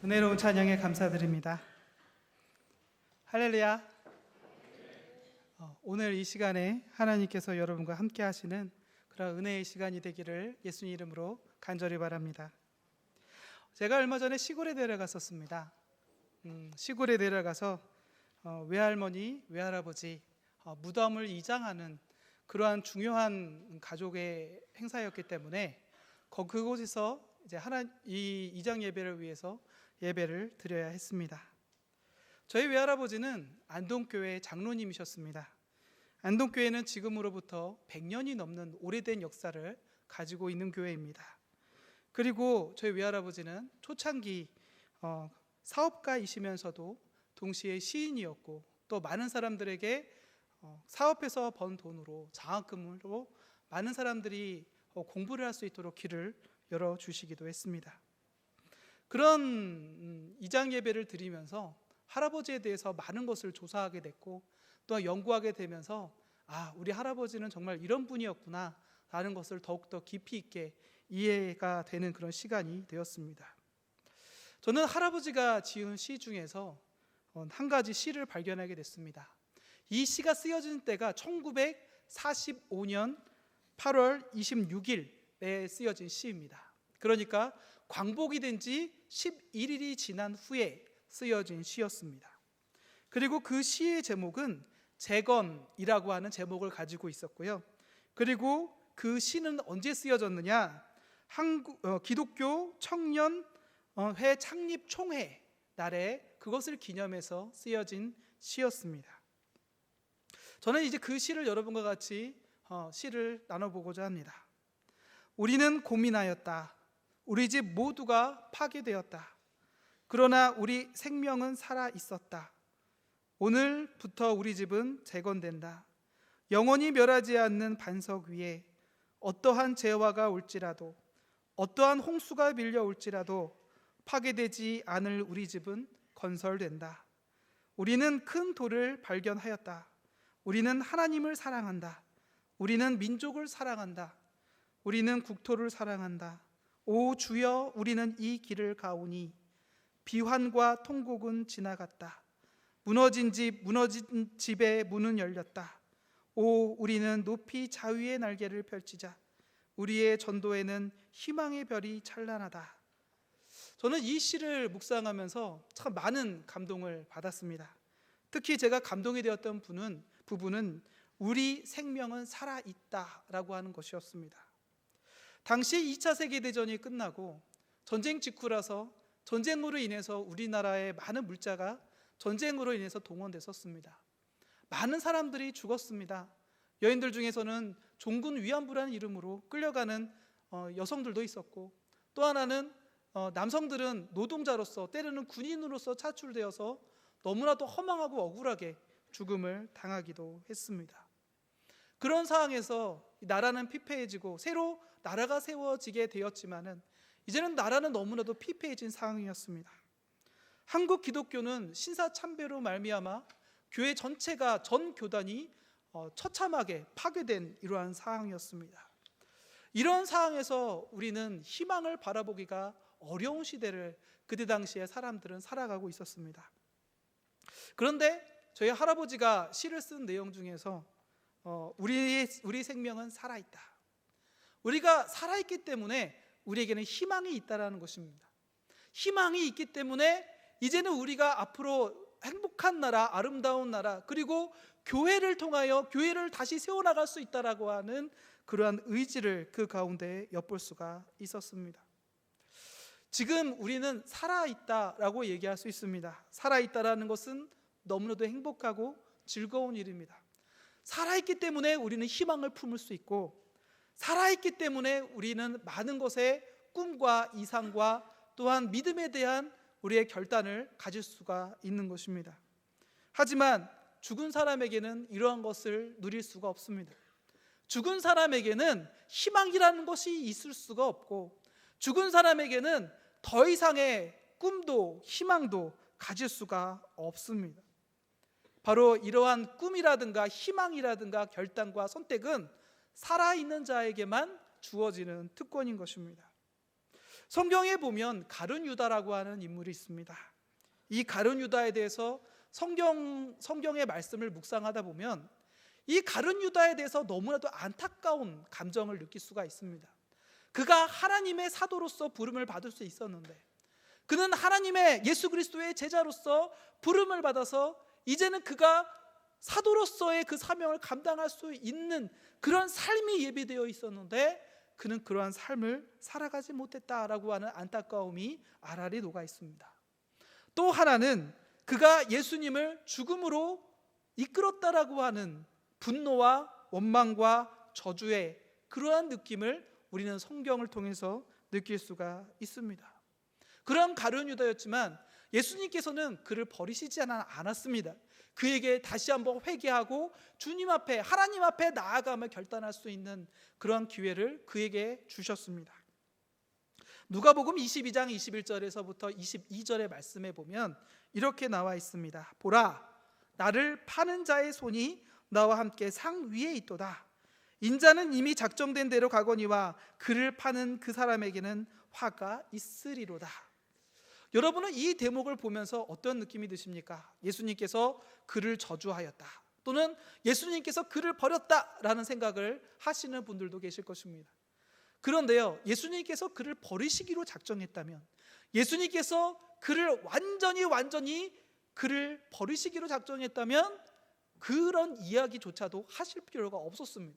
은혜로운 찬양에 감사드립니다. 할렐루야. 오늘 이 시간에 하나님께서 여러분과 함께 하시는 그런 은혜의 시간이 되기를 예수님 이름으로 간절히 바랍니다. 제가 얼마 전에 시골에 내려갔었습니다. 시골에 내려가서 외할머니, 외할아버지 무덤을 이장하는 그러한 중요한 가족의 행사였기 때문에 그곳에서 이제 이 이장 예배를 위해서 예배를 드려야 했습니다. 저희 외할아버지는 안동교회 장로님이셨습니다. 안동교회는 지금으로부터 100년이 넘는 오래된 역사를 가지고 있는 교회입니다. 그리고 저희 외할아버지는 초창기 사업가이시면서도 동시에 시인이었고, 또 많은 사람들에게 사업해서 번 돈으로, 장학금으로 많은 사람들이 공부를 할 수 있도록 길을 열어주시기도 했습니다. 그런 이장 예배를 드리면서 할아버지에 대해서 많은 것을 조사하게 됐고, 또 연구하게 되면서 우리 할아버지는 정말 이런 분이었구나 라는 것을 더욱더 깊이 있게 이해가 되는 그런 시간이 되었습니다. 저는 할아버지가 지은 시 중에서 한 가지 시를 발견하게 됐습니다. 이 시가 쓰여진 때가 1945년 8월 26일에 쓰여진 시입니다. 그러니까 광복이 된 지 11일이 지난 후에 쓰여진 시였습니다. 그리고 그 시의 제목은 재건이라고 하는 제목을 가지고 있었고요. 그리고 그 시는 언제 쓰여졌느냐? 기독교 청년회 창립 총회 날에 그것을 기념해서 쓰여진 시였습니다. 저는 이제 그 시를 여러분과 같이 시를 나눠보고자 합니다. 우리는 고민하였다. 우리 집 모두가 파괴되었다. 그러나 우리 생명은 살아 있었다. 오늘부터 우리 집은 재건된다. 영원히 멸하지 않는 반석 위에 어떠한 재화가 올지라도, 어떠한 홍수가 밀려올지라도 파괴되지 않을 우리 집은 건설된다. 우리는 큰 돌을 발견하였다. 우리는 하나님을 사랑한다. 우리는 민족을 사랑한다. 우리는 국토를 사랑한다. 오 주여, 우리는 이 길을 가오니 비환과 통곡은 지나갔다. 무너진 집의 문은 열렸다. 오, 우리는 높이 자유의 날개를 펼치자. 우리의 전도에는 희망의 별이 찬란하다. 저는 이 시를 묵상하면서 참 많은 감동을 받았습니다. 특히 제가 감동이 되었던 부분은 우리 생명은 살아있다라고 하는 것이었습니다. 당시 2차 세계대전이 끝나고 전쟁 직후라서 전쟁으로 인해서 우리나라의 많은 물자가 전쟁으로 인해서 동원됐었습니다. 많은 사람들이 죽었습니다. 여인들 중에서는 종군 위안부라는 이름으로 끌려가는 여성들도 있었고, 또 하나는 남성들은 노동자로서, 때로는 군인으로서 차출되어서 너무나도 허망하고 억울하게 죽음을 당하기도 했습니다. 그런 상황에서 나라는 피폐해지고 새로 나라가 세워지게 되었지만은 이제는 나라는 너무나도 피폐해진 상황이었습니다. 한국 기독교는 신사참배로 말미암아 교회 전체가, 전 교단이 처참하게 파괴된 이러한 상황이었습니다. 이런 상황에서 우리는 희망을 바라보기가 어려운 시대를 그때 당시에 사람들은 살아가고 있었습니다. 그런데 저희 할아버지가 시를 쓴 내용 중에서 우리 생명은 살아있다. 우리가 살아있기 때문에 우리에게는 희망이 있다라는 것입니다. 희망이 있기 때문에 이제는 우리가 앞으로 행복한 나라, 아름다운 나라, 그리고 교회를 통하여 교회를 다시 세워나갈 수 있다라고 하는 그러한 의지를 그 가운데 엿볼 수가 있었습니다. 지금 우리는 살아있다라고 얘기할 수 있습니다. 살아있다라는 것은 너무나도 행복하고 즐거운 일입니다. 살아있기 때문에 우리는 희망을 품을 수 있고, 살아있기 때문에 우리는 많은 것에 꿈과 이상과 또한 믿음에 대한 우리의 결단을 가질 수가 있는 것입니다. 하지만 죽은 사람에게는 이러한 것을 누릴 수가 없습니다. 죽은 사람에게는 희망이라는 것이 있을 수가 없고, 죽은 사람에게는 더 이상의 꿈도 희망도 가질 수가 없습니다. 바로 이러한 꿈이라든가 희망이라든가 결단과 선택은 살아있는 자에게만 주어지는 특권인 것입니다. 성경에 보면 가룟 유다라고 하는 인물이 있습니다. 이 가룟 유다에 대해서 성경의 말씀을 묵상하다 보면 이 가룟 유다에 대해서 너무나도 안타까운 감정을 느낄 수가 있습니다. 그가 하나님의 사도로서 부름을 받을 수 있었는데, 그는 하나님의 예수 그리스도의 제자로서 부름을 받아서 이제는 그가 사도로서의 그 사명을 감당할 수 있는 그런 삶이 예비되어 있었는데 그는 그러한 삶을 살아가지 못했다라고 하는 안타까움이 알알이 녹아 있습니다. 또 하나는 그가 예수님을 죽음으로 이끌었다라고 하는 분노와 원망과 저주의 그러한 느낌을 우리는 성경을 통해서 느낄 수가 있습니다. 그런 가룟 유다였지만 예수님께서는 그를 버리시지 않았습니다. 그에게 다시 한번 회개하고 주님 앞에, 하나님 앞에 나아가며 결단할 수 있는 그런 기회를 그에게 주셨습니다. 누가복음 22장 21절에서부터 22절의 말씀에 보면 이렇게 나와 있습니다. 보라, 나를 파는 자의 손이 나와 함께 상 위에 있도다. 인자는 이미 작정된 대로 가거니와 그를 파는 그 사람에게는 화가 있으리로다. 여러분은 이 대목을 보면서 어떤 느낌이 드십니까? 예수님께서 그를 저주하였다, 또는 예수님께서 그를 버렸다라는 생각을 하시는 분들도 계실 것입니다. 그런데요, 예수님께서 그를 버리시기로 작정했다면, 예수님께서 그를 완전히 그를 버리시기로 작정했다면 그런 이야기조차도 하실 필요가 없었습니다.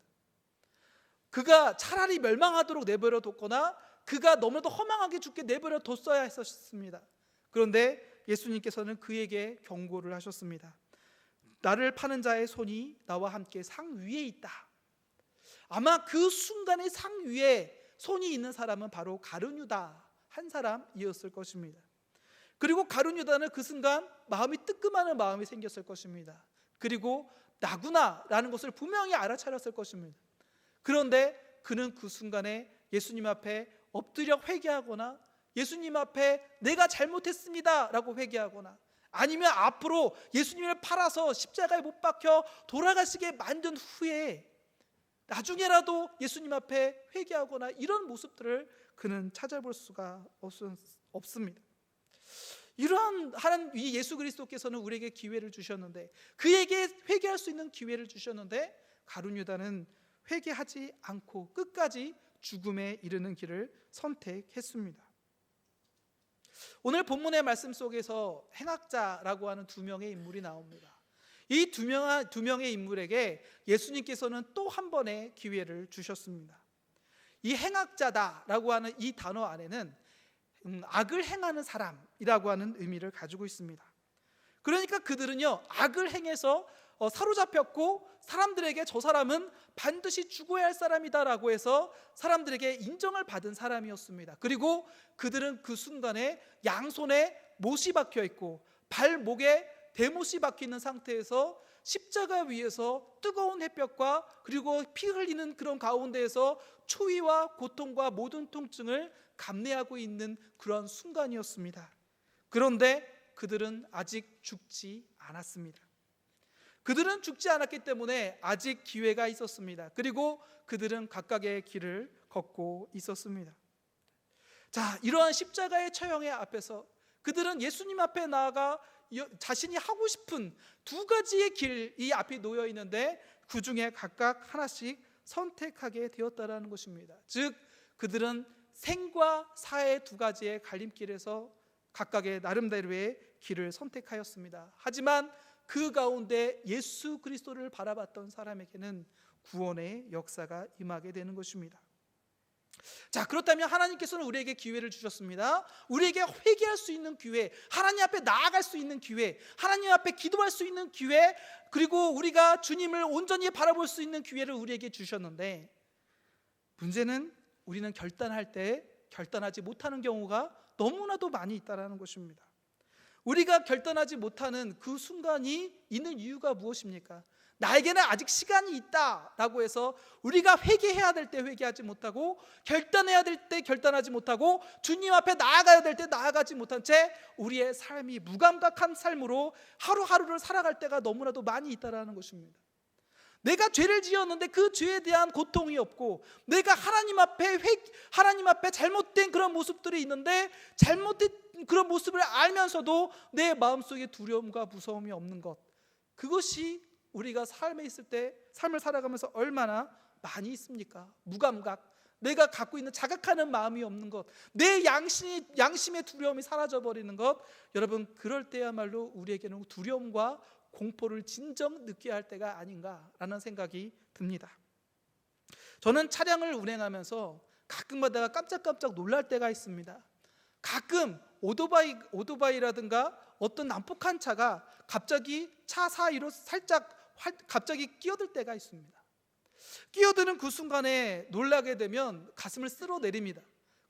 그가 차라리 멸망하도록 내버려 뒀거나 그가 너무나도 허망하게 죽게 내버려 뒀어야 했었습니다. 그런데 예수님께서는 그에게 경고를 하셨습니다. 나를 파는 자의 손이 나와 함께 상 위에 있다. 아마 그 순간에 상 위에 손이 있는 사람은 바로 가룟 유다 한 사람이었을 것입니다. 그리고 가룟 유다는 그 순간 마음이 뜨끔하는 마음이 생겼을 것입니다. 그리고 나구나라는 것을 분명히 알아차렸을 것입니다. 그런데 그는 그 순간에 예수님 앞에 엎드려 회개하거나 예수님 앞에 내가 잘못했습니다 라고 회개하거나 아니면 앞으로 예수님을 팔아서 십자가에 못 박혀 돌아가시게 만든 후에 나중에라도 예수님 앞에 회개하거나 이런 모습들을 그는 찾아볼 수가 없습니다. 이러한 하나님 예수 그리스도께서는 우리에게 기회를 주셨는데, 그에게 회개할 수 있는 기회를 주셨는데 가룟 유다는 회개하지 않고 끝까지 죽음에 이르는 길을 선택했습니다. 오늘 본문의 말씀 속에서 행악자라고 하는 두 명의 인물이 나옵니다. 이 두 명의 인물에게 예수님께서는 또 한 번의 기회를 주셨습니다. 이 행악자다라고 하는 이 단어 안에는 악을 행하는 사람이라고 하는 의미를 가지고 있습니다. 그러니까 그들은요, 악을 행해서 사로잡혔고 사람들에게 저 사람은 반드시 죽어야 할 사람이다라고 해서 사람들에게 인정을 받은 사람이었습니다. 그리고 그들은 그 순간에 양손에 못이 박혀 있고 발목에 대못이 박혀 있는 상태에서 십자가 위에서 뜨거운 햇볕과 그리고 피 흘리는 그런 가운데에서 추위와 고통과 모든 통증을 감내하고 있는 그런 순간이었습니다. 그런데 그들은 아직 죽지 않았습니다. 그들은 죽지 않았기 때문에 아직 기회가 있었습니다. 그리고 그들은 각각의 길을 걷고 있었습니다. 자, 이러한 십자가의 처형의 앞에서 그들은 예수님 앞에 나아가 자신이 하고 싶은 두 가지의 길이 앞에 놓여 있는데 그 중에 각각 하나씩 선택하게 되었다라는 것입니다. 즉 그들은 생과 사의 두 가지의 갈림길에서 각각의 나름대로의 길을 선택하였습니다. 하지만 그 가운데 예수 그리스도를 바라봤던 사람에게는 구원의 역사가 임하게 되는 것입니다. 자, 그렇다면 하나님께서는 우리에게 기회를 주셨습니다. 우리에게 회개할 수 있는 기회, 하나님 앞에 나아갈 수 있는 기회, 하나님 앞에 기도할 수 있는 기회, 그리고 우리가 주님을 온전히 바라볼 수 있는 기회를 우리에게 주셨는데, 문제는 우리는 결단할 때 결단하지 못하는 경우가 너무나도 많이 있다는 것입니다. 우리가 결단하지 못하는 그 순간이 있는 이유가 무엇입니까? 나에게는 아직 시간이 있다라고 해서 우리가 회개해야 될 때 회개하지 못하고, 결단해야 될 때 결단하지 못하고, 주님 앞에 나아가야 될 때 나아가지 못한 채 우리의 삶이 무감각한 삶으로 하루하루를 살아갈 때가 너무나도 많이 있다는 것입니다. 내가 죄를 지었는데 그 죄에 대한 고통이 없고, 내가 하나님 앞에 잘못된 그런 모습들이 있는데 잘못된 그런 모습을 알면서도 내 마음속에 두려움과 무서움이 없는 것, 그것이 우리가 삶에 있을 때, 삶을 살아가면서 얼마나 많이 있습니까? 무감각, 내가 갖고 있는 자각하는 마음이 없는 것, 내 양심의 두려움이 사라져버리는 것, 여러분, 그럴 때야말로 우리에게는 두려움과 공포를 진정 느껴야 할 때가 아닌가라는 생각이 듭니다. 저는 차량을 운행하면서 가끔가다가 깜짝깜짝 놀랄 때가 있습니다. 가끔 오토바이라든가 어떤 난폭한 차가 갑자기 차 사이로 갑자기 끼어들 때가 있습니다. 끼어드는 그 순간에 놀라게 되면 가슴을 쓸어내립니다.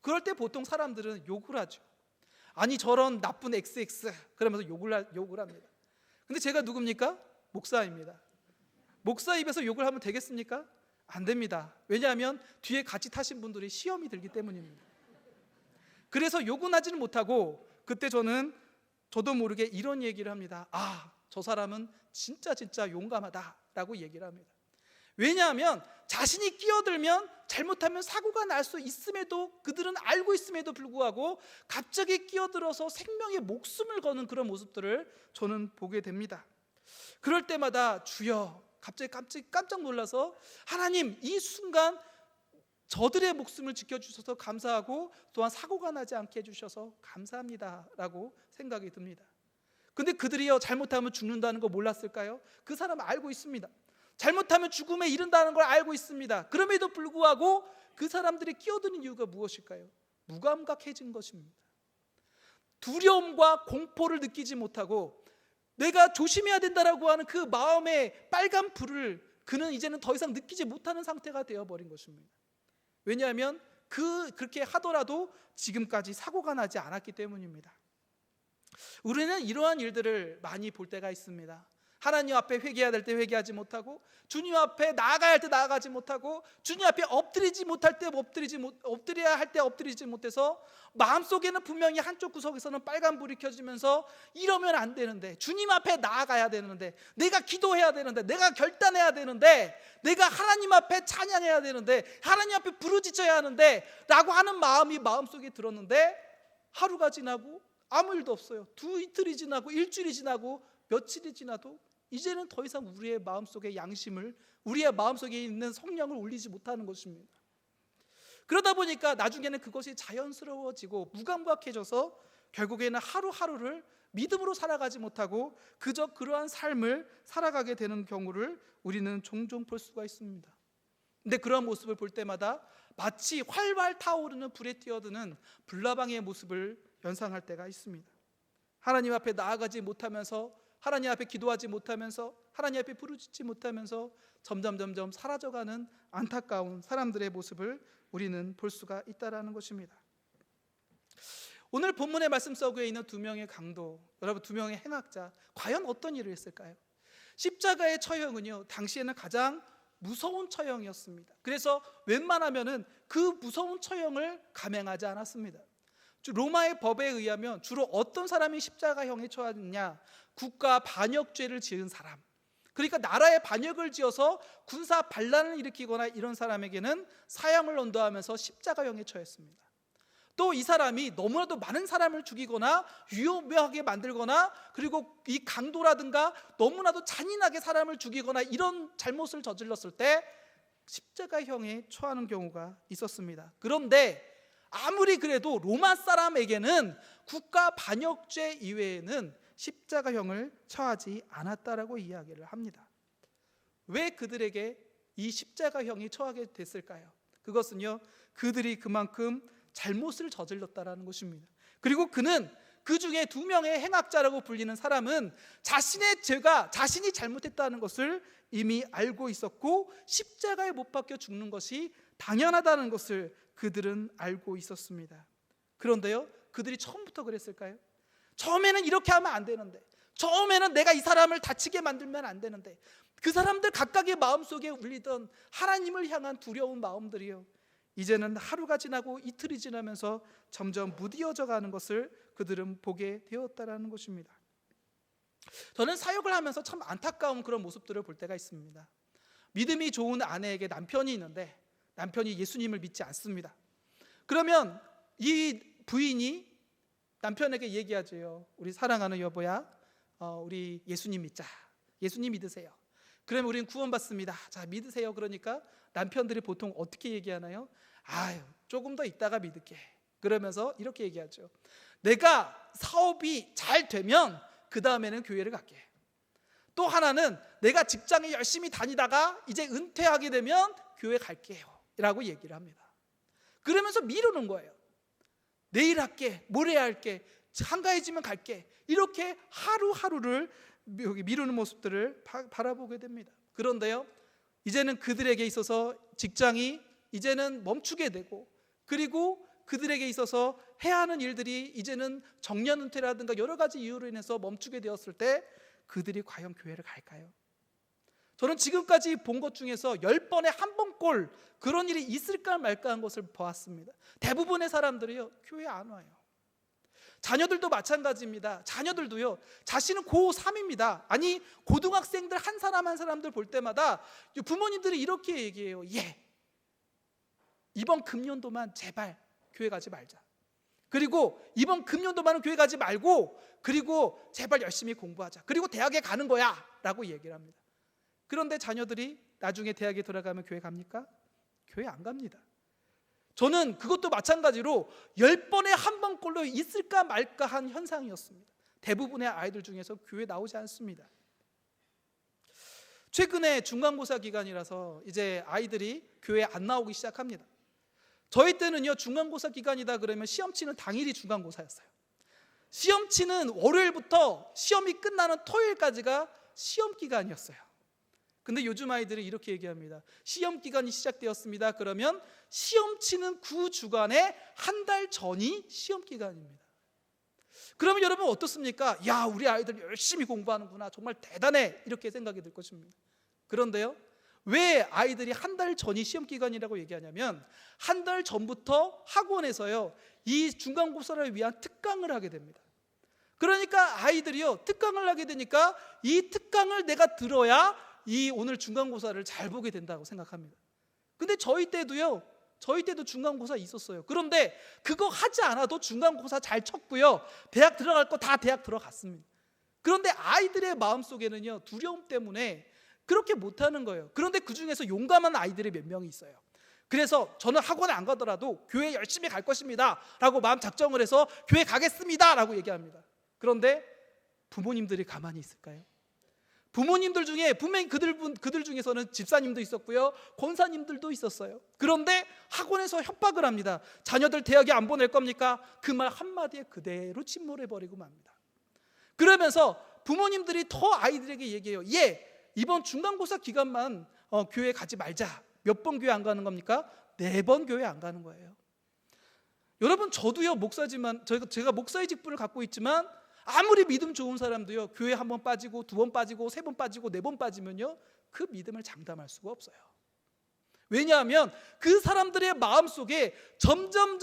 그럴 때 보통 사람들은 욕을 하죠. 아니 저런 나쁜 XX, 그러면서 욕을 합니다. 근데 제가 누굽니까? 목사입니다. 목사 입에서 욕을 하면 되겠습니까? 안 됩니다. 왜냐하면 뒤에 같이 타신 분들이 시험이 들기 때문입니다. 그래서 욕은 하지는 못하고, 그때 저도 모르게 이런 얘기를 합니다. 저 사람은 진짜 용감하다라고 얘기를 합니다. 왜냐하면 자신이 끼어들면 잘못하면 사고가 날 수 있음에도, 그들은 알고 있음에도 불구하고 갑자기 끼어들어서 생명의 목숨을 거는 그런 모습들을 저는 보게 됩니다. 그럴 때마다 주여, 갑자기 깜짝 놀라서 하나님, 이 순간 저들의 목숨을 지켜주셔서 감사하고 또한 사고가 나지 않게 해주셔서 감사합니다라고 생각이 듭니다. 근데 그들이요, 잘못하면 죽는다는 거 몰랐을까요? 그 사람은 알고 있습니다. 잘못하면 죽음에 이른다는 걸 알고 있습니다. 그럼에도 불구하고 그 사람들이 끼어드는 이유가 무엇일까요? 무감각해진 것입니다. 두려움과 공포를 느끼지 못하고 내가 조심해야 된다라고 하는 그 마음의 빨간 불을 그는 이제는 더 이상 느끼지 못하는 상태가 되어버린 것입니다. 왜냐하면 그렇게 하더라도 지금까지 사고가 나지 않았기 때문입니다. 우리는 이러한 일들을 많이 볼 때가 있습니다. 하나님 앞에 회개해야 될 때 회개하지 못하고, 주님 앞에 나아가야 할 때 나아가지 못하고, 주님 앞에 엎드려야 할 때 엎드리지 못해서 마음속에는 분명히 한쪽 구석에서는 빨간 불이 켜지면서 이러면 안 되는데, 주님 앞에 나아가야 되는데, 내가 기도해야 되는데, 내가 결단해야 되는데, 내가 하나님 앞에 찬양해야 되는데, 하나님 앞에 부르짖어야 하는데 라고 하는 마음이 마음속에 들었는데, 하루가 지나고 아무 일도 없어요. 이틀이 지나고 일주일이 지나고 며칠이 지나도 이제는 더 이상 우리의 마음속의 양심을, 우리의 마음속에 있는 성령을 울리지 못하는 것입니다. 그러다 보니까 나중에는 그것이 자연스러워지고 무감각해져서 결국에는 하루하루를 믿음으로 살아가지 못하고 그저 그러한 삶을 살아가게 되는 경우를 우리는 종종 볼 수가 있습니다. 근데 그런 모습을 볼 때마다 마치 활활 타오르는 불에 뛰어드는 불나방의 모습을 연상할 때가 있습니다. 하나님 앞에 나아가지 못하면서, 하나님 앞에 기도하지 못하면서, 하나님 앞에 부르짖지 못하면서 점점 사라져가는 안타까운 사람들의 모습을 우리는 볼 수가 있다라는 것입니다. 오늘 본문의 말씀 속에 있는 두 명의 강도, 여러분, 두 명의 행악자, 과연 어떤 일을 했을까요? 십자가의 처형은요, 당시에는 가장 무서운 처형이었습니다. 그래서 웬만하면은 그 무서운 처형을 감행하지 않았습니다. 로마의 법에 의하면 주로 어떤 사람이 십자가형에 처하느냐, 국가 반역죄를 지은 사람, 그러니까 나라에 반역을 지어서 군사 반란을 일으키거나 이런 사람에게는 사형을 언도하면서 십자가형에 처했습니다. 또 이 사람이 너무나도 많은 사람을 죽이거나 위험하게 만들거나, 그리고 이 강도라든가 너무나도 잔인하게 사람을 죽이거나 이런 잘못을 저질렀을 때 십자가형에 처하는 경우가 있었습니다. 그런데 아무리 그래도 로마 사람에게는 국가 반역죄 이외에는 십자가형을 처하지 않았다라고 이야기를 합니다. 왜 그들에게 이 십자가형이 처하게 됐을까요? 그것은요, 그들이 그만큼 잘못을 저질렀다라는 것입니다. 그리고 그는 그 중에 두 명의 행악자라고 불리는 사람은 자신의 죄가, 자신이 잘못했다는 것을 이미 알고 있었고 십자가에 못 박혀 죽는 것이 당연하다는 것을 그들은 알고 있었습니다. 그런데요, 그들이 처음부터 그랬을까요? 처음에는 이렇게 하면 안 되는데, 처음에는 내가 이 사람을 다치게 만들면 안 되는데, 그 사람들 각각의 마음속에 울리던 하나님을 향한 두려운 마음들이요, 이제는 하루가 지나고 이틀이 지나면서 점점 무뎌져 가는 것을 그들은 보게 되었다라는 것입니다. 저는 사역을 하면서 참 안타까운 그런 모습들을 볼 때가 있습니다. 믿음이 좋은 아내에게 남편이 있는데 남편이 예수님을 믿지 않습니다. 그러면 이 부인이 남편에게 얘기하죠. 우리 사랑하는 여보야, 우리 예수님 믿자. 예수님 믿으세요. 그러면 우리는 구원받습니다. 자, 믿으세요. 그러니까 남편들이 보통 어떻게 얘기하나요? 아유, 조금 더 있다가 믿을게. 그러면서 이렇게 얘기하죠. 내가 사업이 잘 되면 그 다음에는 교회를 갈게. 또 하나는 내가 직장에 열심히 다니다가 이제 은퇴하게 되면 교회 갈게요 라고 얘기를 합니다. 그러면서 미루는 거예요. 내일 할게, 모레 할게, 한가해지면 갈게. 이렇게 하루하루를 미루는 모습들을 바라보게 됩니다. 그런데요, 이제는 그들에게 있어서 직장이 이제는 멈추게 되고, 그리고 그들에게 있어서 해야 하는 일들이 이제는 정년 은퇴라든가 여러 가지 이유로 인해서 멈추게 되었을 때 그들이 과연 교회를 갈까요? 저는 지금까지 본 것 중에서 10번에 한 번꼴 그런 일이 있을까 말까 한 것을 보았습니다. 대부분의 사람들이요, 교회 안 와요. 자녀들도 마찬가지입니다. 자녀들도요, 자신은 고3입니다. 아니, 고등학생들 한 사람 한 사람들 볼 때마다 부모님들이 이렇게 얘기해요. 예, 이번 금년도만 제발 교회 가지 말자. 그리고 이번 금년도만은 교회 가지 말고, 그리고 제발 열심히 공부하자. 그리고 대학에 가는 거야 라고 얘기를 합니다. 그런데 자녀들이 나중에 대학에 들어가면 교회 갑니까? 교회 안 갑니다. 저는 그것도 마찬가지로 10번에 한 번꼴로 있을까 말까 한 현상이었습니다. 대부분의 아이들 중에서 교회 나오지 않습니다. 최근에 중간고사 기간이라서 이제 아이들이 교회 안 나오기 시작합니다. 저희 때는요, 중간고사 기간이다 그러면 시험 치는 당일이 중간고사였어요. 시험 치는 월요일부터 시험이 끝나는 토요일까지가 시험 기간이었어요. 근데 요즘 아이들은 이렇게 얘기합니다. 시험 기간이 시작되었습니다. 그러면 시험 치는 그 주간에 한 달 전이 시험 기간입니다. 그러면 여러분 어떻습니까? 야, 우리 아이들 열심히 공부하는구나, 정말 대단해, 이렇게 생각이 들 것입니다. 그런데요, 왜 아이들이 한 달 전이 시험 기간이라고 얘기하냐면 한 달 전부터 학원에서요, 이 중간고사를 위한 특강을 하게 됩니다. 그러니까 아이들이요, 특강을 하게 되니까 이 특강을 내가 들어야 이 오늘 중간고사를 잘 보게 된다고 생각합니다. 근데 저희 때도 중간고사 있었어요. 그런데 그거 하지 않아도 중간고사 잘 쳤고요, 대학 들어갈 거 다 대학 들어갔습니다. 그런데 아이들의 마음속에는요, 두려움 때문에 그렇게 못하는 거예요. 그런데 그 중에서 용감한 아이들이 몇 명이 있어요. 그래서 저는 학원에 안 가더라도 교회 열심히 갈 것입니다 라고 마음 작정을 해서 교회 가겠습니다 라고 얘기합니다. 그런데 부모님들이 가만히 있을까요? 부모님들 중에 분명히 그들 중에서는 집사님도 있었고요, 권사님들도 있었어요. 그런데 학원에서 협박을 합니다. 자녀들 대학에 안 보낼 겁니까? 그 말 한마디에 그대로 침몰해버리고 맙니다. 그러면서 부모님들이 더 아이들에게 얘기해요. 예, 이번 중간고사 기간만 교회 가지 말자. 몇 번 교회 안 가는 겁니까? 4번 교회 안 가는 거예요. 여러분, 저도요, 목사지만 제가 목사의 직분을 갖고 있지만 아무리 믿음 좋은 사람도요, 교회 1번 빠지고 2번 빠지고 3번 빠지고 4번 빠지면요, 그 믿음을 장담할 수가 없어요. 왜냐하면 그 사람들의 마음속에 점점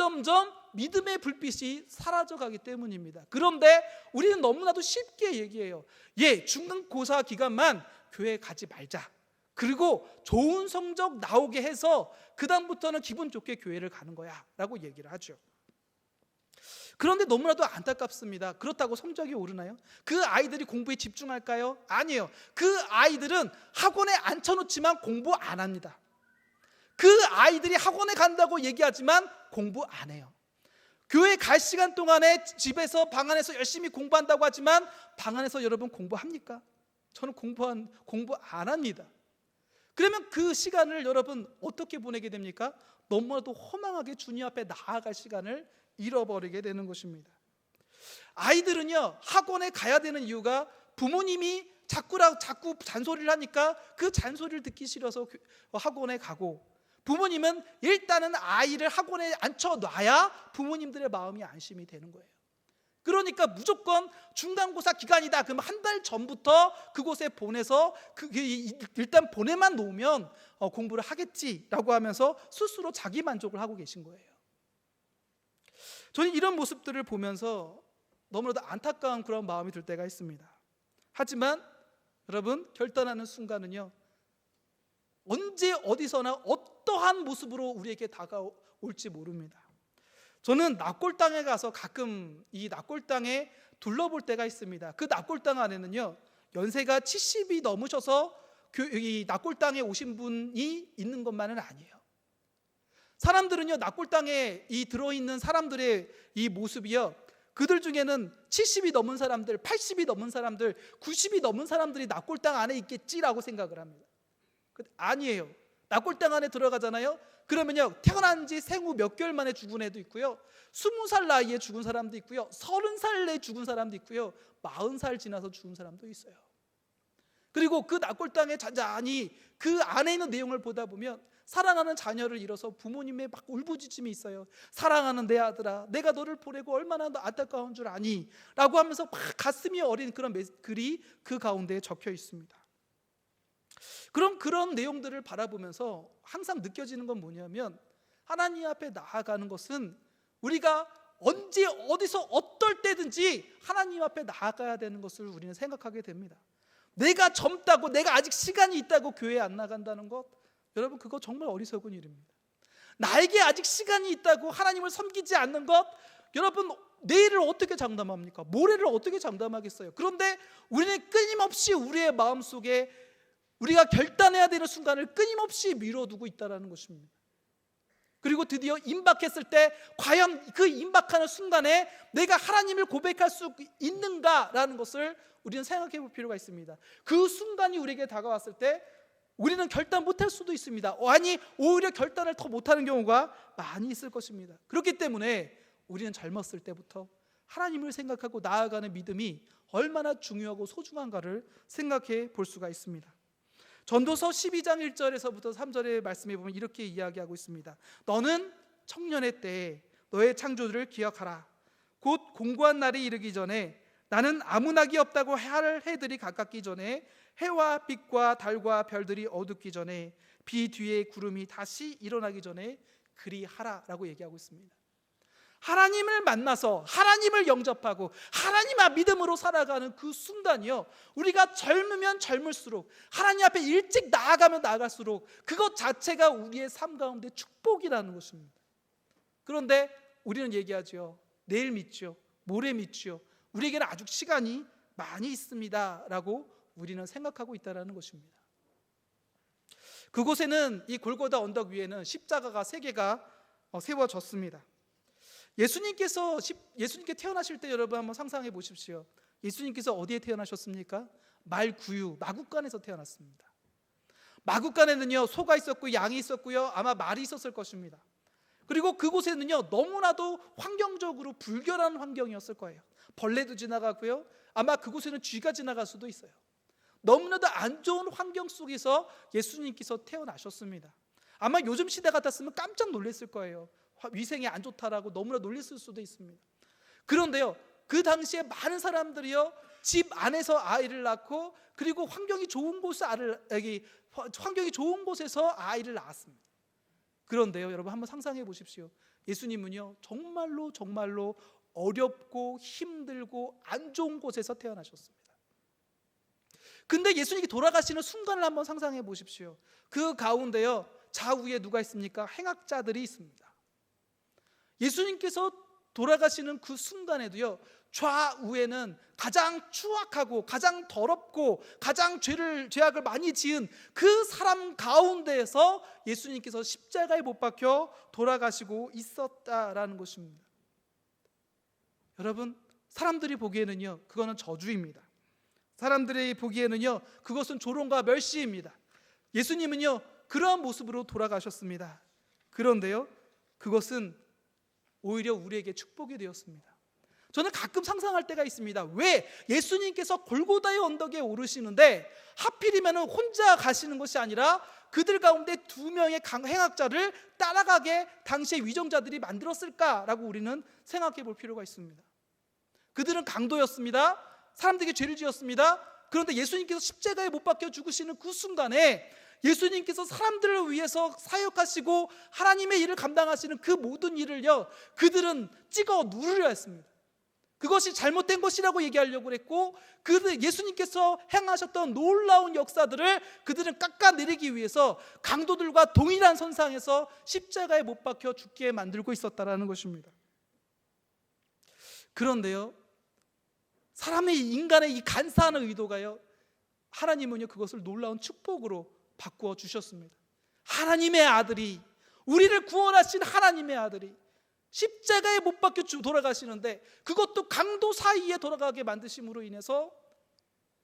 믿음의 불빛이 사라져가기 때문입니다. 그런데 우리는 너무나도 쉽게 얘기해요. 예, 중간고사 기간만 교회 가지 말자. 그리고 좋은 성적 나오게 해서 그 다음부터는 기분 좋게 교회를 가는 거야 라고 얘기를 하죠. 그런데 너무나도 안타깝습니다. 그렇다고 성적이 오르나요? 그 아이들이 공부에 집중할까요? 아니에요. 그 아이들은 학원에 앉혀놓지만 공부 안 합니다. 그 아이들이 학원에 간다고 얘기하지만 공부 안 해요. 교회 갈 시간 동안에 집에서 방 안에서 열심히 공부한다고 하지만 방 안에서 여러분 공부합니까? 저는 공부 안 합니다. 그러면 그 시간을 여러분 어떻게 보내게 됩니까? 너무나도 허망하게 주님 앞에 나아갈 시간을 잃어버리게 되는 것입니다. 아이들은요, 학원에 가야 되는 이유가 부모님이 자꾸 잔소리를 하니까 그 잔소리를 듣기 싫어서 학원에 가고, 부모님은 일단은 아이를 학원에 앉혀놔야 부모님들의 마음이 안심이 되는 거예요. 그러니까 무조건 중간고사 기간이다 그러면 한 달 전부터 그곳에 보내서 일단 보내만 놓으면 공부를 하겠지라고 하면서 스스로 자기 만족을 하고 계신 거예요. 저는 이런 모습들을 보면서 너무나도 안타까운 그런 마음이 들 때가 있습니다. 하지만 여러분, 결단하는 순간은요, 언제 어디서나 어떠한 모습으로 우리에게 다가올지 모릅니다. 저는 납골당에 가서 가끔 이 납골당에 둘러볼 때가 있습니다. 그 납골당 안에는요, 연세가 70이 넘으셔서 이 납골당에 오신 분이 있는 것만은 아니에요. 사람들은요, 납골당에 이 들어있는 사람들의 이 모습이요, 그들 중에는 70이 넘은 사람들, 80이 넘은 사람들, 90이 넘은 사람들이 납골당 안에 있겠지라고 생각을 합니다. 아니에요. 납골당 안에 들어가잖아요. 그러면요, 태어난 지 생후 몇 개월 만에 죽은 애도 있고요, 20살 나이에 죽은 사람도 있고요, 30살 내에 죽은 사람도 있고요, 40살 지나서 죽은 사람도 있어요. 그리고 그 납골당에 잔잔히 그 안에 있는 내용을 보다 보면 사랑하는 자녀를 잃어서 부모님의 막 울부짖음이 있어요. 사랑하는 내 아들아, 내가 너를 보내고 얼마나 안타까운 줄 아니? 라고 하면서 막 가슴이 어린 그런 글이 그 가운데에 적혀 있습니다. 그런 내용들을 바라보면서 항상 느껴지는 건 뭐냐면, 하나님 앞에 나아가는 것은 우리가 언제 어디서 어떨 때든지 하나님 앞에 나아가야 되는 것을 우리는 생각하게 됩니다. 내가 젊다고, 내가 아직 시간이 있다고 교회에 안 나간다는 것, 여러분, 그거 정말 어리석은 일입니다. 나에게 아직 시간이 있다고 하나님을 섬기지 않는 것, 여러분, 내일을 어떻게 장담합니까? 모레를 어떻게 장담하겠어요? 그런데 우리는 끊임없이 우리의 마음속에 우리가 결단해야 되는 순간을 끊임없이 미뤄두고 있다는 것입니다. 그리고 드디어 임박했을 때 과연 그 임박하는 순간에 내가 하나님을 고백할 수 있는가라는 것을 우리는 생각해 볼 필요가 있습니다. 그 순간이 우리에게 다가왔을 때 우리는 결단 못할 수도 있습니다. 아니, 오히려 결단을 더 못하는 경우가 많이 있을 것입니다. 그렇기 때문에 우리는 젊었을 때부터 하나님을 생각하고 나아가는 믿음이 얼마나 중요하고 소중한가를 생각해 볼 수가 있습니다. 전도서 12장 1절에서부터 3절의 말씀에 보면 이렇게 이야기하고 있습니다. 너는 청년의 때에 너의 창조주를 기억하라. 곧 공고한 날이 이르기 전에, 나는 아무 낙이 없다고 할 해들이 가깝기 전에, 해와 빛과 달과 별들이 어둡기 전에, 비 뒤에 구름이 다시 일어나기 전에 그리하라라고 얘기하고 있습니다. 하나님을 만나서 하나님을 영접하고 하나님의 믿음으로 살아가는 그 순간이요, 우리가 젊으면 젊을수록, 하나님 앞에 일찍 나아가면 나아갈수록 그것 자체가 우리의 삶 가운데 축복이라는 것입니다. 그런데 우리는 얘기하죠. 내일 믿죠, 모레 믿죠, 우리에게는 아직 시간이 많이 있습니다 라고 우리는 생각하고 있다는 것입니다. 그곳에는, 이 골고다 언덕 위에는 십자가가 3개가 세워졌습니다. 예수님께 태어나실 때 여러분 한번 상상해 보십시오. 예수님께서 어디에 태어나셨습니까? 말구유, 마구간에서 태어났습니다. 마구간에는요, 소가 있었고 양이 있었고요, 아마 말이 있었을 것입니다. 그리고 그곳에는요, 너무나도 환경적으로 불결한 환경이었을 거예요. 벌레도 지나가고요, 아마 그곳에는 쥐가 지나갈 수도 있어요. 너무나도 안 좋은 환경 속에서 예수님께서 태어나셨습니다. 아마 요즘 시대 같았으면 깜짝 놀랐을 거예요. 위생이 안 좋다라고 너무나 놀랐을 수도 있습니다. 그런데요, 그 당시에 많은 사람들이요, 집 안에서 아이를 낳고, 그리고 환경이 좋은 곳에서 아이를 낳았습니다. 그런데요, 여러분 한번 상상해 보십시오. 예수님은요, 정말로 어렵고 힘들고 안 좋은 곳에서 태어나셨습니다. 근데 예수님이 돌아가시는 순간을 한번 상상해 보십시오. 그 가운데요, 좌우에 누가 있습니까? 행악자들이 있습니다. 예수님께서 돌아가시는 그 순간에도요, 좌우에는 가장 추악하고 가장 더럽고 가장 죄악을 많이 지은 그 사람 가운데에서 예수님께서 십자가에 못 박혀 돌아가시고 있었다라는 것입니다. 여러분, 사람들이 보기에는요, 그거는 저주입니다. 사람들이 보기에는요, 그것은 조롱과 멸시입니다. 예수님은요, 그러한 모습으로 돌아가셨습니다. 그런데요, 그것은 오히려 우리에게 축복이 되었습니다. 저는 가끔 상상할 때가 있습니다. 왜 예수님께서 골고다의 언덕에 오르시는데 하필이면 혼자 가시는 것이 아니라 그들 가운데 2명의 행악자를 따라가게 당시의 위정자들이 만들었을까라고 우리는 생각해 볼 필요가 있습니다. 그들은 강도였습니다. 사람들에게 죄를 지었습니다. 그런데 예수님께서 십자가에 못 박혀 죽으시는 그 순간에 예수님께서 사람들을 위해서 사역하시고 하나님의 일을 감당하시는 그 모든 일을요, 그들은 찍어 누르려 했습니다. 그것이 잘못된 것이라고 얘기하려고 했고, 예수님께서 행하셨던 놀라운 역사들을 그들은 깎아내리기 위해서 강도들과 동일한 선상에서 십자가에 못 박혀 죽게 만들고 있었다는 것입니다. 그런데요, 인간의 이 간사한 의도가요, 하나님은요 그것을 놀라운 축복으로 바꾸어 주셨습니다. 하나님의 아들이, 우리를 구원하신 하나님의 아들이 십자가에 못 박혀 돌아가시는데, 그것도 강도 사이에 돌아가게 만드심으로 인해서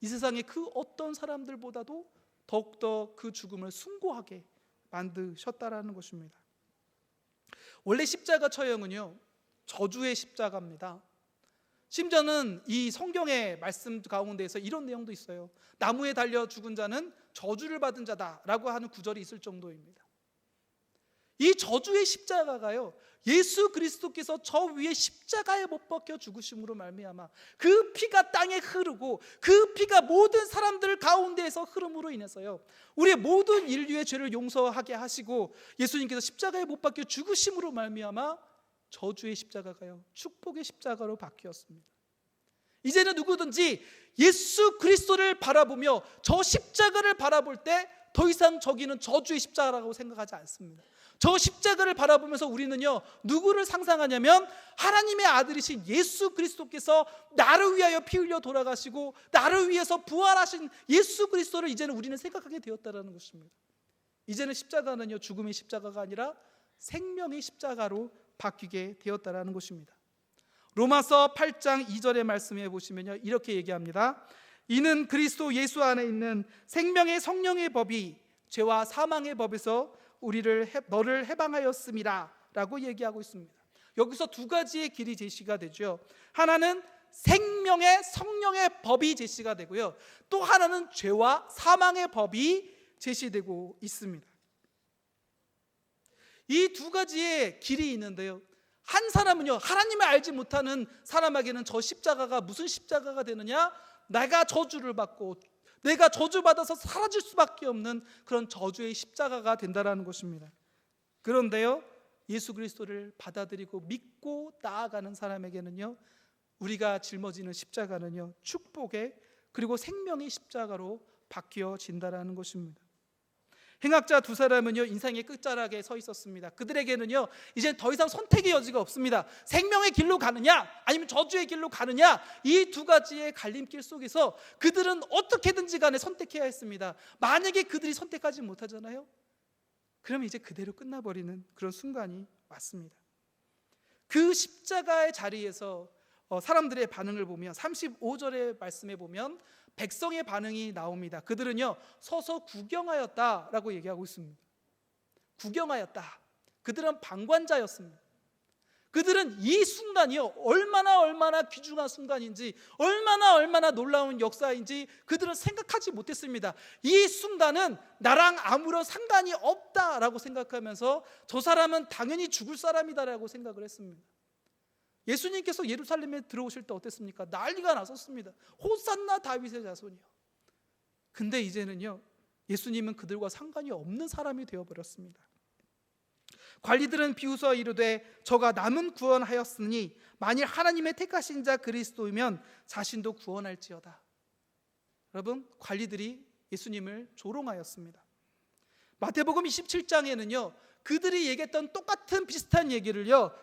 이 세상의 그 어떤 사람들보다도 더욱더 그 죽음을 숭고하게 만드셨다라는 것입니다. 원래 십자가 처형은요 저주의 십자가입니다. 심지어는 이 성경의 말씀 가운데에서 이런 내용도 있어요. 나무에 달려 죽은 자는 저주를 받은 자다라고 하는 구절이 있을 정도입니다. 이 저주의 십자가가요, 예수 그리스도께서 저 위에 십자가에 못 박혀 죽으심으로 말미암아 그 피가 땅에 흐르고 그 피가 모든 사람들 가운데에서 흐름으로 인해서요 우리의 모든 인류의 죄를 용서하게 하시고, 예수님께서 십자가에 못 박혀 죽으심으로 말미암아 저주의 십자가가요 축복의 십자가로 바뀌었습니다. 이제는 누구든지 예수 그리스도를 바라보며 저 십자가를 바라볼 때 더 이상 저기는 저주의 십자가라고 생각하지 않습니다. 저 십자가를 바라보면서 우리는요 누구를 상상하냐면 하나님의 아들이신 예수 그리스도께서 나를 위하여 피 흘려 돌아가시고 나를 위해서 부활하신 예수 그리스도를 이제는 우리는 생각하게 되었다는 것입니다. 이제는 십자가는요 죽음의 십자가가 아니라 생명의 십자가로 바뀌게 되었다는 것입니다. 로마서 8장 2절의 말씀에 보시면요 이렇게 얘기합니다. 이는 그리스도 예수 안에 있는 생명의 성령의 법이 죄와 사망의 법에서 너를 해방하였음이라 라고 얘기하고 있습니다. 여기서 두 가지의 길이 제시가 되죠. 하나는 생명의 성령의 법이 제시가 되고요, 또 하나는 죄와 사망의 법이 제시되고 있습니다. 이 두 가지의 길이 있는데요, 한 사람은요 하나님을 알지 못하는 사람에게는 저 십자가가 무슨 십자가가 되느냐, 내가 저주를 받고 내가 저주받아서 사라질 수밖에 없는 그런 저주의 십자가가 된다는 것입니다. 그런데요 예수 그리스도를 받아들이고 믿고 나아가는 사람에게는요 우리가 짊어지는 십자가는요 축복의 그리고 생명의 십자가로 바뀌어진다는 것입니다. 행악자 두 사람은요 인생의 끝자락에 서 있었습니다. 그들에게는요 이제 더 이상 선택의 여지가 없습니다. 생명의 길로 가느냐 아니면 저주의 길로 가느냐, 이 두 가지의 갈림길 속에서 그들은 어떻게든지 간에 선택해야 했습니다. 만약에 그들이 선택하지 못하잖아요, 그러면 이제 그대로 끝나버리는 그런 순간이 왔습니다. 그 십자가의 자리에서 사람들의 반응을 보면 35절의 말씀에 보면 백성의 반응이 나옵니다. 그들은요 서서 구경하였다라고 얘기하고 있습니다. 구경하였다. 그들은 방관자였습니다. 그들은 이 순간이요 얼마나 귀중한 순간인지, 얼마나 놀라운 역사인지 그들은 생각하지 못했습니다. 이 순간은 나랑 아무런 상관이 없다라고 생각하면서 저 사람은 당연히 죽을 사람이다라고 생각을 했습니다. 예수님께서 예루살렘에 들어오실 때 어땠습니까? 난리가 났었습니다. 호산나 다윗의 자손이요. 근데 이제는요 예수님은 그들과 상관이 없는 사람이 되어버렸습니다. 관리들은 비웃어 이르되 저가 남은 구원하였으니 만일 하나님의 택하신 자 그리스도이면 자신도 구원할지어다. 여러분, 관리들이 예수님을 조롱하였습니다. 마태복음 27장에는요 그들이 얘기했던 똑같은 비슷한 얘기를요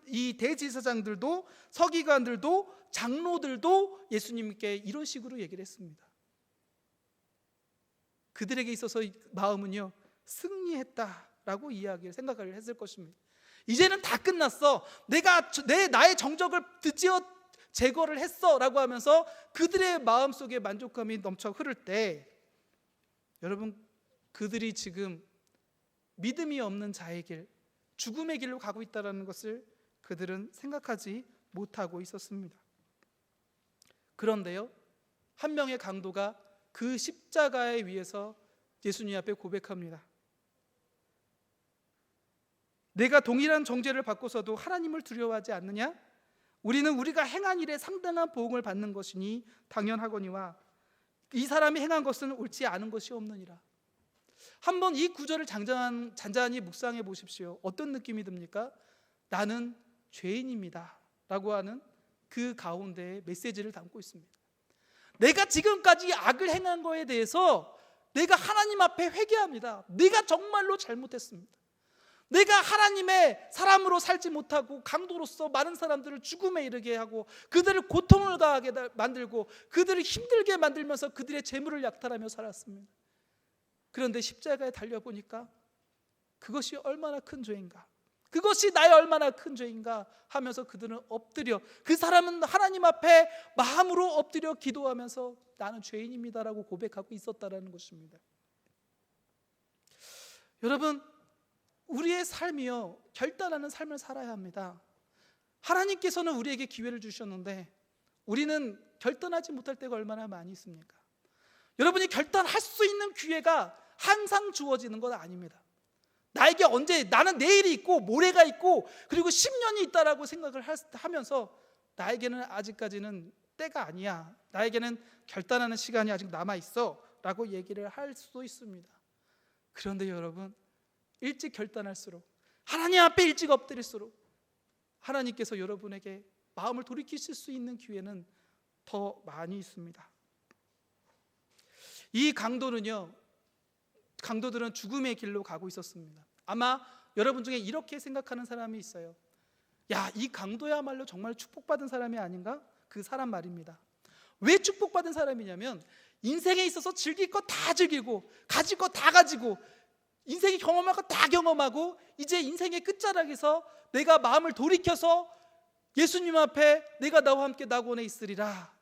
이 대제사장들도 서기관들도 장로들도 예수님께 이런 식으로 얘기를 했습니다. 그들에게 있어서 마음은요 승리했다라고 생각을 했을 것입니다. 이제는 다 끝났어, 나의 정적을 드디어 제거를 했어 라고 하면서 그들의 마음속에 만족감이 넘쳐 흐를 때, 여러분 그들이 지금 믿음이 없는 자의 길, 죽음의 길로 가고 있다는 것을 그들은 생각하지 못하고 있었습니다. 그런데요 한 명의 강도가 그 십자가에 위에서 예수님 앞에 고백합니다. 내가 동일한 정죄를 받고서도 하나님을 두려워하지 않느냐? 우리는 우리가 행한 일에 상당한 보응을 받는 것이니 당연하거니와 이 사람이 행한 것은 옳지 않은 것이 없느니라. 한번 이 구절을 잔잔히 묵상해 보십시오. 어떤 느낌이 듭니까? 나는 죄인입니다 라고 하는 그 가운데 메시지를 담고 있습니다. 내가 지금까지 악을 행한 거에 대해서 내가 하나님 앞에 회개합니다. 내가 정말로 잘못했습니다. 내가 하나님의 사람으로 살지 못하고 강도로서 많은 사람들을 죽음에 이르게 하고 그들을 고통을 가하게 만들고 그들을 힘들게 만들면서 그들의 재물을 약탈하며 살았습니다. 그런데 십자가에 달려보니까 그것이 얼마나 큰 죄인가, 그것이 나의 얼마나 큰 죄인가 하면서 그들은 엎드려, 그 사람은 하나님 앞에 마음으로 엎드려 기도하면서 나는 죄인입니다라고 고백하고 있었다라는 것입니다. 여러분, 우리의 삶이요, 결단하는 삶을 살아야 합니다. 하나님께서는 우리에게 기회를 주셨는데 우리는 결단하지 못할 때가 얼마나 많이 있습니까? 여러분이 결단할 수 있는 기회가 항상 주어지는 건 아닙니다. 나에게 언제, 나는 내일이 있고 모레가 있고 그리고 10년이 있다라고 생각을 하면서 나에게는 아직까지는 때가 아니야, 나에게는 결단하는 시간이 아직 남아있어 라고 얘기를 할 수도 있습니다. 그런데 여러분, 일찍 결단할수록, 하나님 앞에 일찍 엎드릴수록 하나님께서 여러분에게 마음을 돌이키실 수 있는 기회는 더 많이 있습니다. 이 강도들은 죽음의 길로 가고 있었습니다. 아마 여러분 중에 이렇게 생각하는 사람이 있어요. 야, 이 강도야말로 정말 축복받은 사람이 아닌가? 그 사람 말입니다. 왜 축복받은 사람이냐면 인생에 있어서 즐길 거 다 즐기고 가질 거 다 가지고 인생이 경험할 거 다 경험하고 이제 인생의 끝자락에서 내가 마음을 돌이켜서 예수님 앞에 내가 나와 함께 낙원에 있으리라,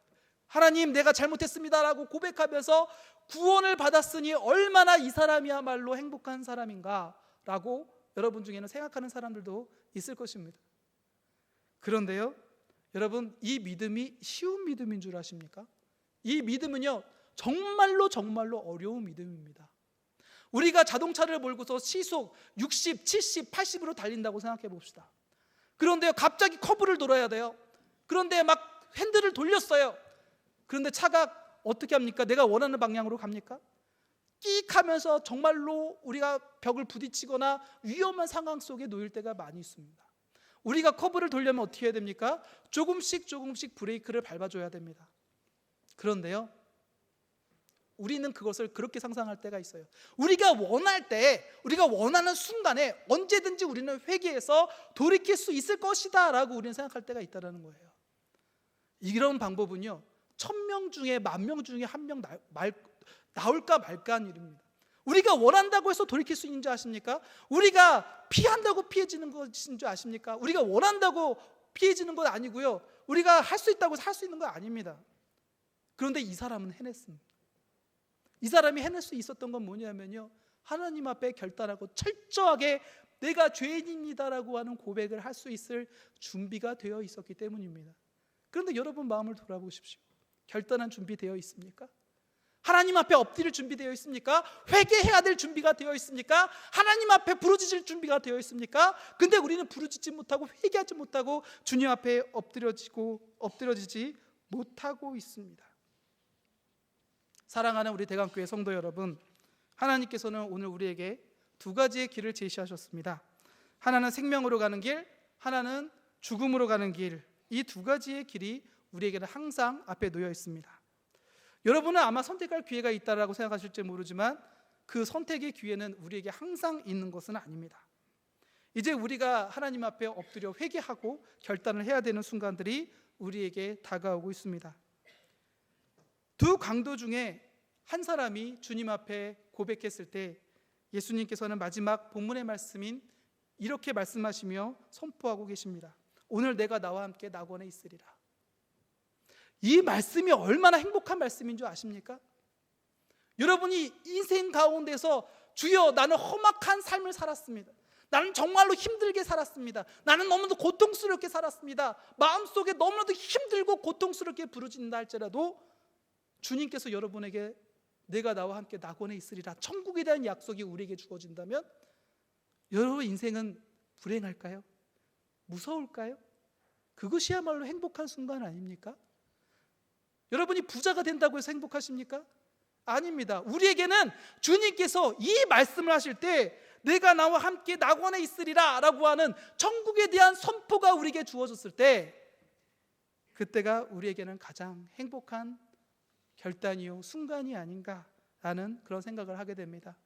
하나님 내가 잘못했습니다 라고 고백하면서 구원을 받았으니 얼마나 이 사람이야말로 행복한 사람인가 라고 여러분 중에는 생각하는 사람들도 있을 것입니다. 그런데요, 여러분, 이 믿음이 쉬운 믿음인 줄 아십니까? 이 믿음은요, 정말로 어려운 믿음입니다. 우리가 자동차를 몰고서 시속 60, 70, 80으로 달린다고 생각해 봅시다. 그런데요, 갑자기 커브를 돌아야 돼요. 그런데 막 핸들을 돌렸어요. 그런데 차가 어떻게 합니까? 내가 원하는 방향으로 갑니까? 끽 하면서 정말로 우리가 벽을 부딪히거나 위험한 상황 속에 놓일 때가 많이 있습니다. 우리가 커브를 돌려면 어떻게 해야 됩니까? 조금씩 브레이크를 밟아줘야 됩니다. 그런데요, 우리는 그것을 그렇게 상상할 때가 있어요. 우리가 원할 때, 우리가 원하는 순간에 언제든지 우리는 회개해서 돌이킬 수 있을 것이다 라고 우리는 생각할 때가 있다는 거예요. 이런 방법은요, 1000명 중에 10,000명 중에 1명 나올까 말까한 일입니다. 우리가 원한다고 해서 돌이킬 수 있는 줄 아십니까? 우리가 피한다고 피해지는 것인 줄 아십니까? 우리가 원한다고 피해지는 건 아니고요, 우리가 할 수 있다고 할 수 있는 건 아닙니다. 그런데 이 사람은 해냈습니다. 이 사람이 해낼 수 있었던 건 뭐냐면요, 하나님 앞에 결단하고 철저하게 내가 죄인입니다라고 하는 고백을 할 수 있을 준비가 되어 있었기 때문입니다. 그런데 여러분 마음을 돌아보십시오. 결단한 준비되어 있습니까? 하나님 앞에 엎드릴 준비되어 있습니까? 회개해야 될 준비가 되어 있습니까? 하나님 앞에 부르짖을 준비가 되어 있습니까? 근데 우리는 부르짖지 못하고 회개하지 못하고 주님 앞에 엎드려지지 못하고 있습니다. 사랑하는 우리 대강교회 성도 여러분, 하나님께서는 오늘 우리에게 두 가지의 길을 제시하셨습니다. 하나는 생명으로 가는 길, 하나는 죽음으로 가는 길. 이 두 가지의 길이 우리에게는 항상 앞에 놓여 있습니다. 여러분은 아마 선택할 기회가 있다라고 생각하실지 모르지만 그 선택의 기회는 우리에게 항상 있는 것은 아닙니다. 이제 우리가 하나님 앞에 엎드려 회개하고 결단을 해야 되는 순간들이 우리에게 다가오고 있습니다. 두 강도 중에 한 사람이 주님 앞에 고백했을 때 예수님께서는 마지막 본문의 말씀인 이렇게 말씀하시며 선포하고 계십니다. 오늘 내가 나와 함께 낙원에 있으리라. 이 말씀이 얼마나 행복한 말씀인 줄 아십니까? 여러분이 인생 가운데서 주여 나는 험악한 삶을 살았습니다, 나는 정말로 힘들게 살았습니다, 나는 너무도 고통스럽게 살았습니다, 마음속에 너무나도 힘들고 고통스럽게 부르짖는다 할지라도 주님께서 여러분에게 내가 나와 함께 낙원에 있으리라, 천국에 대한 약속이 우리에게 주어진다면 여러분 인생은 불행할까요? 무서울까요? 그것이야말로 행복한 순간 아닙니까? 여러분이 부자가 된다고 해서 행복하십니까? 아닙니다. 우리에게는 주님께서 이 말씀을 하실 때 내가 나와 함께 낙원에 있으리라 라고 하는 천국에 대한 선포가 우리에게 주어졌을 때 그때가 우리에게는 가장 행복한 결단이요 순간이 아닌가라는 그런 생각을 하게 됩니다.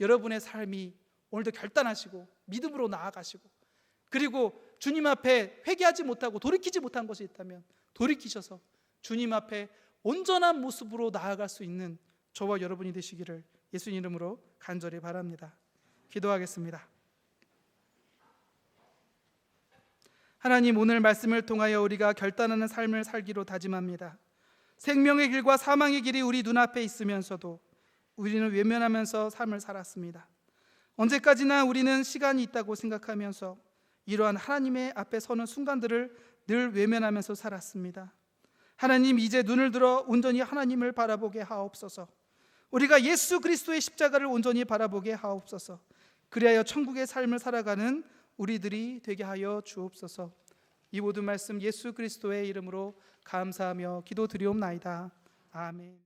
여러분의 삶이 오늘도 결단하시고 믿음으로 나아가시고, 그리고 주님 앞에 회개하지 못하고 돌이키지 못한 것이 있다면 돌이키셔서 주님 앞에 온전한 모습으로 나아갈 수 있는 저와 여러분이 되시기를 예수님 이름으로 간절히 바랍니다. 기도하겠습니다. 하나님, 오늘 말씀을 통하여 우리가 결단하는 삶을 살기로 다짐합니다. 생명의 길과 사망의 길이 우리 눈앞에 있으면서도 우리는 외면하면서 삶을 살았습니다. 언제까지나 우리는 시간이 있다고 생각하면서 이러한 하나님의 앞에 서는 순간들을 늘 외면하면서 살았습니다. 하나님, 이제 눈을 들어 온전히 하나님을 바라보게 하옵소서. 우리가 예수 그리스도의 십자가를 온전히 바라보게 하옵소서. 그리하여 천국의 삶을 살아가는 우리들이 되게 하여 주옵소서. 이 모든 말씀 예수 그리스도의 이름으로 감사하며 기도드리옵나이다. 아멘.